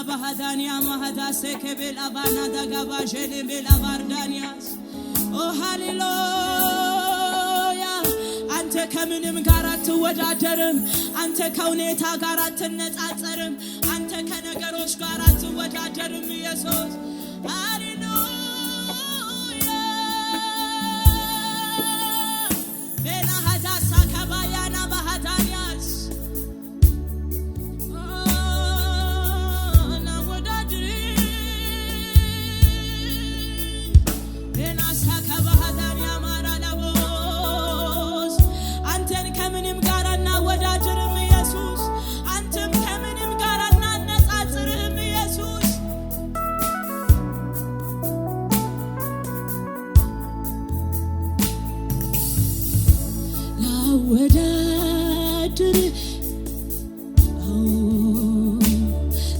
bahadania mahadase kebel abana dagaba jene bel abardanias. Oh hallelujah. Ante ከምንም ጋር አትወዳደርም አንተ ከሁኔታ ጋር አትነጻጸርም አንተ ከነገሮች ጋር አትወዳደርም ኢየሱስ ሃሌሉያ ቤላ ሀዳሳ ከባያና ባህዳኒያስ ናወዳድሪ ቤላ ሳከባሃዳኒያ ማራላቦስ አንተን ከምንም ጋር እናወዳድርም ኢየሱስ አንተም ከምንም ጋር እናነጻጽርም ኢየሱስ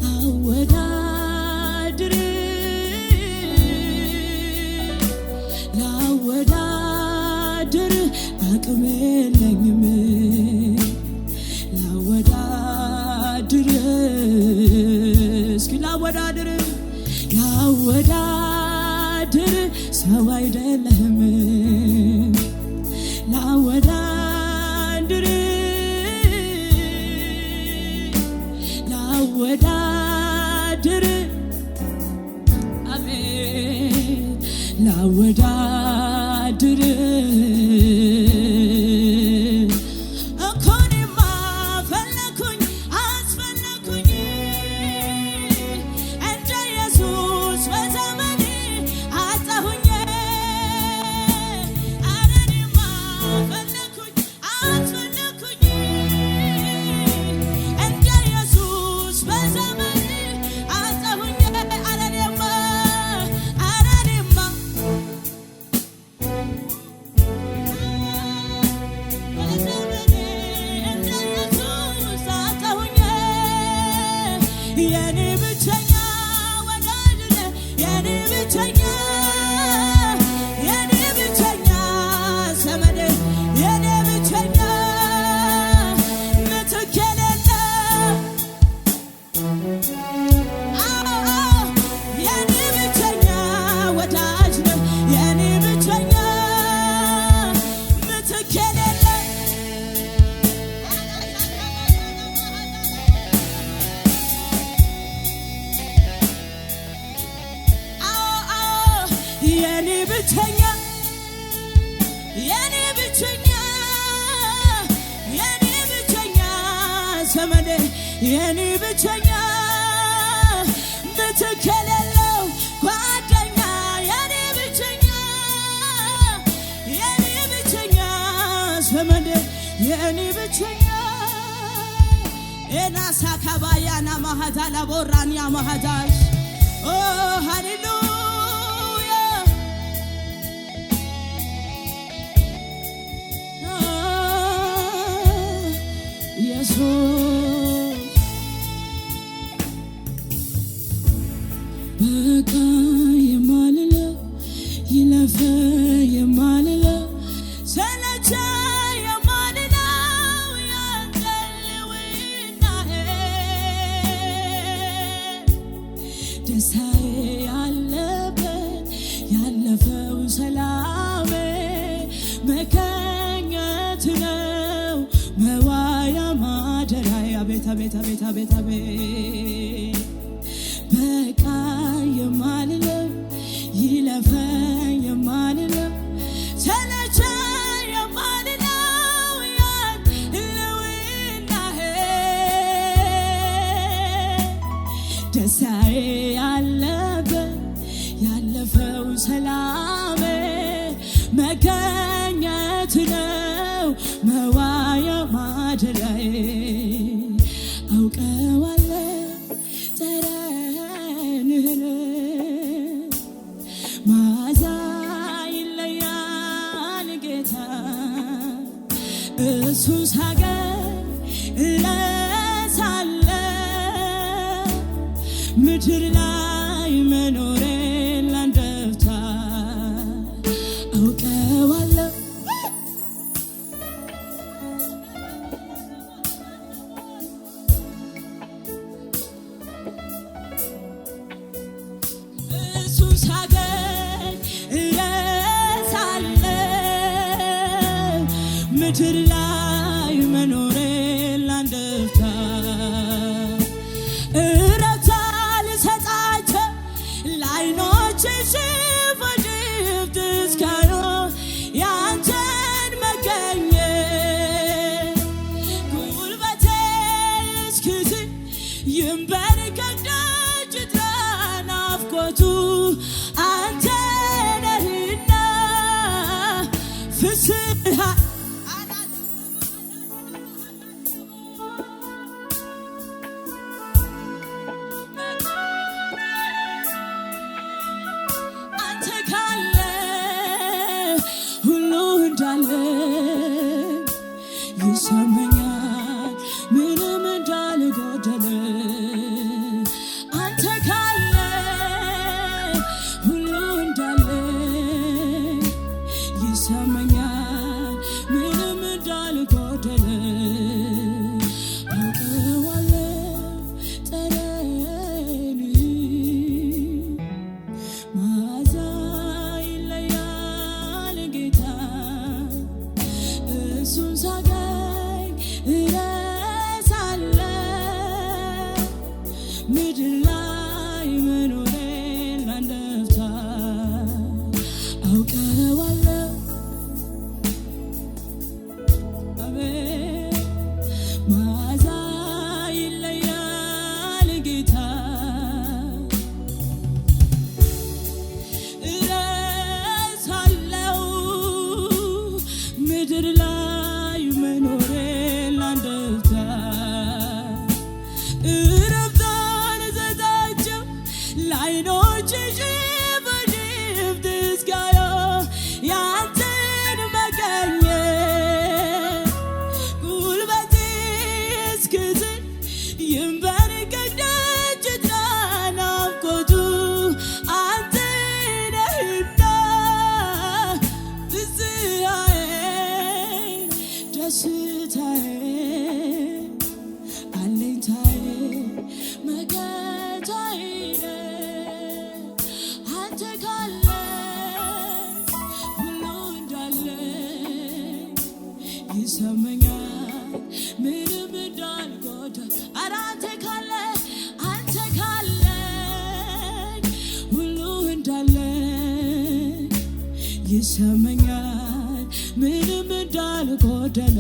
ላወዳድር ላወዳድር አቅም የለኝም ላወዳድር እስኪ ላወዳድር ሰው አይደለህም ላወዳድር አሜን ላወዳድር እኮኔማ ፈለኩኝ አስፈለኩኝ እንደ ኢየሱስ በዘመኔ አጣሁኝ አረኔማ ፈለኩኝ አስፈለኩኝ እንደ ኢየሱስ በዘመኔ አጣሁኝ አረኔማ የኔ ብቸኛ ወዳጅ የኔ ብቸኛ ዘመድ የኔ ብቸኛ ምትክ የሌለ የኔ ብቸኛ ወዳጅ የኔ ብቸኛ ምትክ የሌለ የኔ ብቸኛ ዘመዴ የኔ ብቸኛ ምትክ የሌለው ጓደኛ የኔ ብቸኛ ዘመዴ የኔ ብቸኛ ኤናሳ ከባያና ማሃዳላ ቦራንያ ማሃዳሽ ኦ ሃሌሉያ በቃ የማልለው ይለፈ የማልለው ሰለቸ የማልለው ያንተልውናሄ ደስታዬ ያለበት ያለፈው ሰላሜ መገኘት ነው መዋያ ማደሪያ ቤታ በቃ የማልለው ይለፈ የማልለው ሰለቸ የማልለው ያንተልውናሄ ደስታዬ ያለበት ያለፈው ሰላሜ መገኘት ነው መዋያ ማደሪያዬ አውቀዋለሁ ጠረንህን መዓዛ ይለያል ጌታ እሱን ሳገኝ እረሳለሁ ምድር ምድር ላይ መኖሬ ላንደፍታ እረፍት ልሰጣቸው ለዓይኖችሽ በድፍት እስካዩ ያንተን መገኘት ጉልበቴ እስክዝል ይንበርከክ ደጅ ጥራ ናፍቆቱ አንተ ነህና ፍስሐ አንተ ካለ ሁሉ እንዳለ ይሰማኛል ምንም እንዳልጎደለ አንተ ካለ ሁሉ እንዳለ ይሰማኛል ምንም እንዳልጎደለ አውቀዋለሁ ጠረን መዓዛ ይለያል ጌታ እሱን ሳገኝ እረሳለሁ ምድር ላይ መኖሬን ላንደፍታ አውቀዋለሁ አቤት መዓዛ ይለያል ጌታ እረሳለሁ ምድር ላይ መኖሬን ላንደፍታ እረፍትን ሰጣቸው ለዓይኖችሽ በድፍት እስካዩ ያንተን መገኘት ጉልበቴ እስክዝል ይንበርከክ ደጅ ጥራ ናፍቆቱ አንተ ነህና ፍስሐዬ ደስታዬ አለኝታዬ መከታዬ አንተ ካለ ሁሉ እንዳለ ይሰማኛል ምንም እንዳልጎደለ ኧረ አንተ ካለ ሁሉ እንዳለ ይሰማኛል ምንም እንዳልጎደለ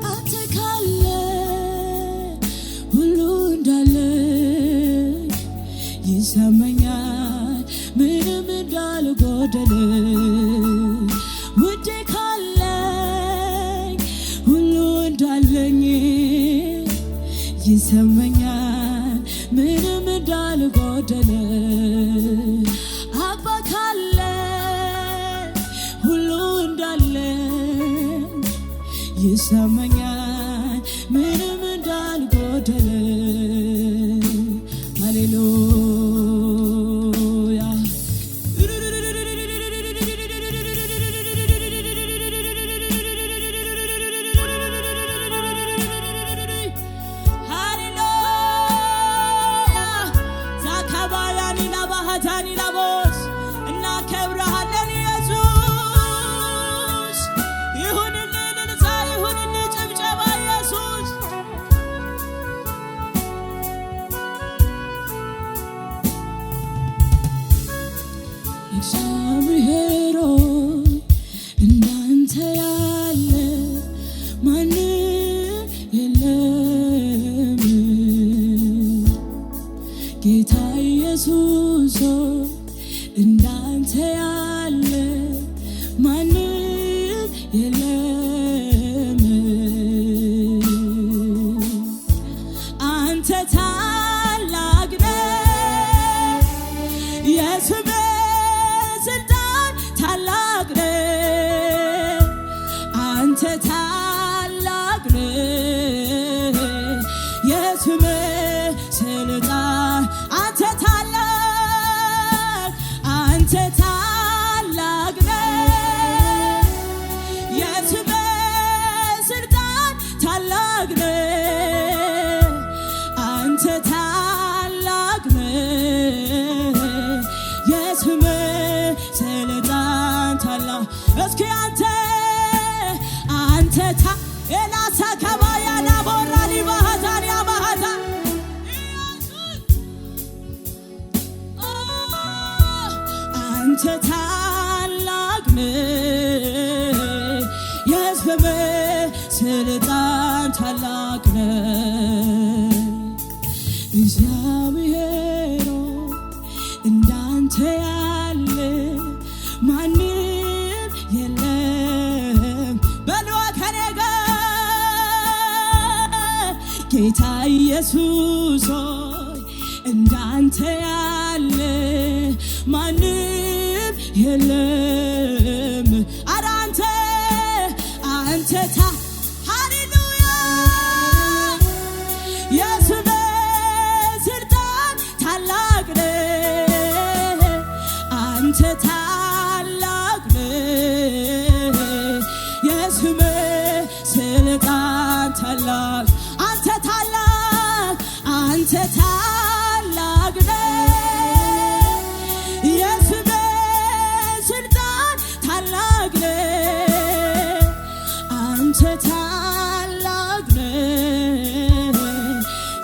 አንተ ካለ ሁሉ እንዳለ ይሰማኛል ምንም እንዳልጎደለ ውዴ ካለኝ ሁሉ እንዳለኝ ይሰማኛል ምንም እንዳልጎደለ አባ ካለ ሁሉ እንዳለ ይሰማኛል ምንም እንዳልጎደለ ሃሌሉያ እናከብርሃለን ኢየሱስ ይሁንልን እልልታ ይሁንልን ጭብጨባ ኢየሱስ እግዚአብሔር ሆይ እንዳንተ ያለ ማንም የለም ጌታ ኢየሱስ ሆይ እንዳንተ ያለ ማንም የለም አንተ ታላቅ ነህ የስምህ ስልጣን ታላቅ ነህ አንተ ታላቅ ነህ የስምህ ስልጣን እስኪ አንተ ኤላሳ ከባያና ቦራኒ ባህታን ያማሃታ አንተ ታላቅ ነህ የሕዝብ ስልጣን ታላቅ ነህ እግዚአብሔር እንዳንተ ያለ ማንም የለም በሉ ከኔ ጋር ጌታ ኢየሱስ ሆይ እንዳንተ ያለ ማንም የለም ኧረ አንተ ሃሌሉያ የስም ስልጣን ታላቅ ነህ አንተ ታላቅ ነህ የስም ስልጣን ታላቅ አንተ ታላቅ ነህ የስም ስልጣን ታላቅ ነህ አንተ ታላቅ ነህ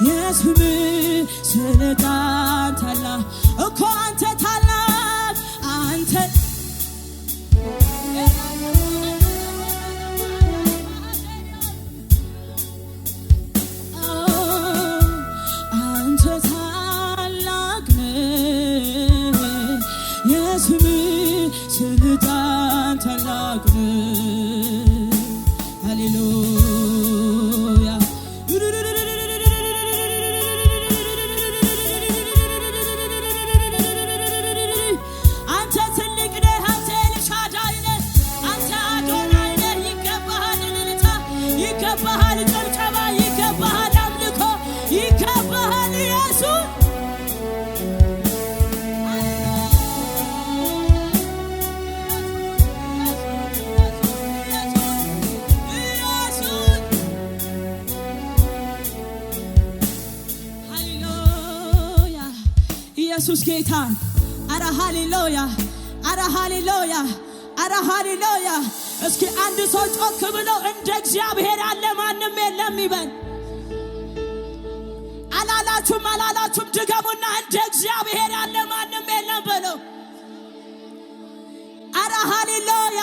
የስም ስልጣን ታላቅ እኮ አንተ ታላቅ አንተ ታላቅ ነህ የስም ስልጣን ታላቅ ነህ ሃሌሉያ አንተ ትልቅ ነህ አንተ ኤልሻዳይ ነህ አንተ አዶናይ ነህ ይገባሃል እልልታ ይገባሃል ጭብጨባ ይገባሃል አምልኮ ይገባሃል ኢየሱስ ኢየሱስ ጌታ አረ ሃሌሉያ አረ ሃሌሉያ አረ ሃሌሉያ እስኪ አንድ ሰው ጮክ ብሎ እንደ እግዚአብሔር ያለ ማንም የለም ይበል አላላችሁም ድገሙና እንደ እግዚአብሔር ያለ ማንም የለም በለው አረ ሃሌሉያ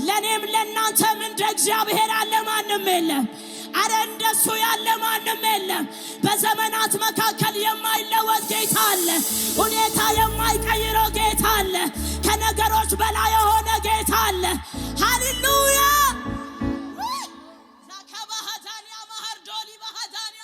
ለኔም ለናንተም እንደ እግዚአብሔር ያለ ማንም የለም አረ እንደሱ ያለ ማንም የለም በዘመናት መካከል የማይለወጥ ጌታ አለ ሁኔታ የማይቀይረው ጌታ አለ ከነገሮች በላይ የሆነ ጌታ አለ ሃሌሉያ ዛከባሃታንያ ማህርዶሊ ባሃታንያ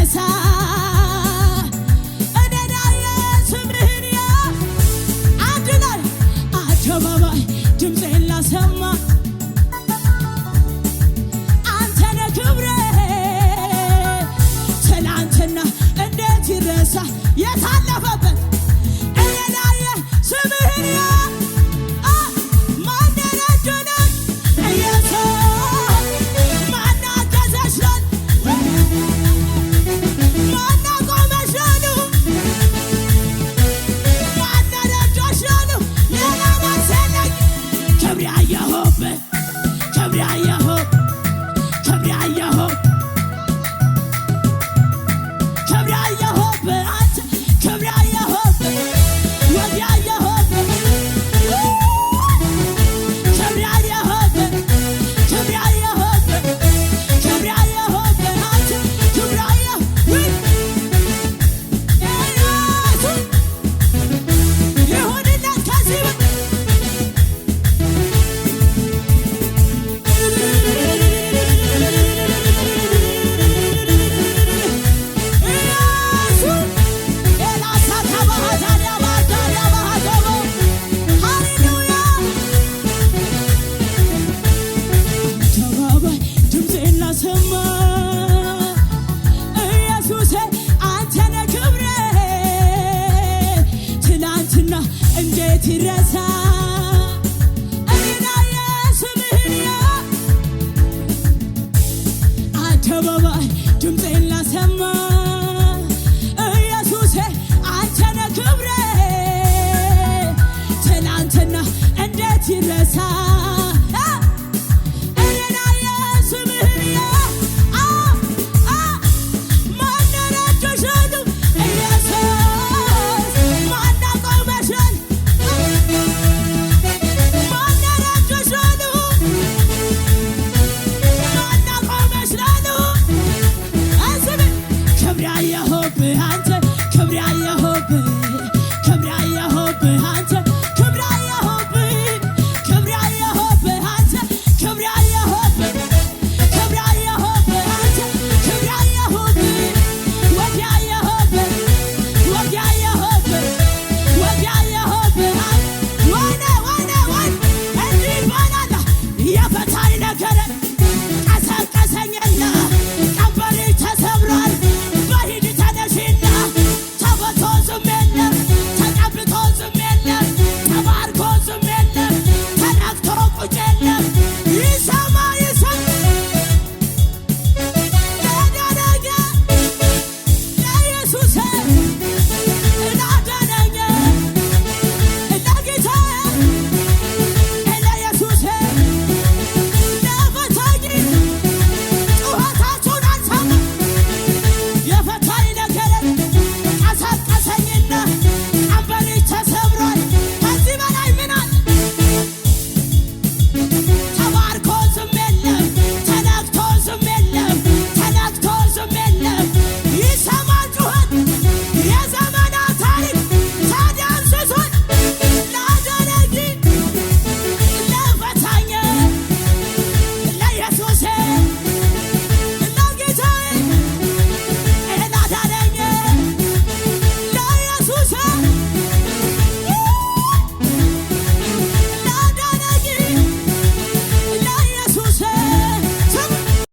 ይረሳ እኔን ያየ ስምህን አንድ ላይ አደባባይ ድምፄን ላሰማ አንተ ነህ ክብሬ ትናንትና እንዴት ይረሳ የታለፈበት እኔን ያየ ስምህን ይረሳ እኔን ያየ ስምህን አደባባይ ድምፄን ላሰማ ኢየሱሴ አንተ ነህ ክብሬ ትናንትና እንዴት ይረሳ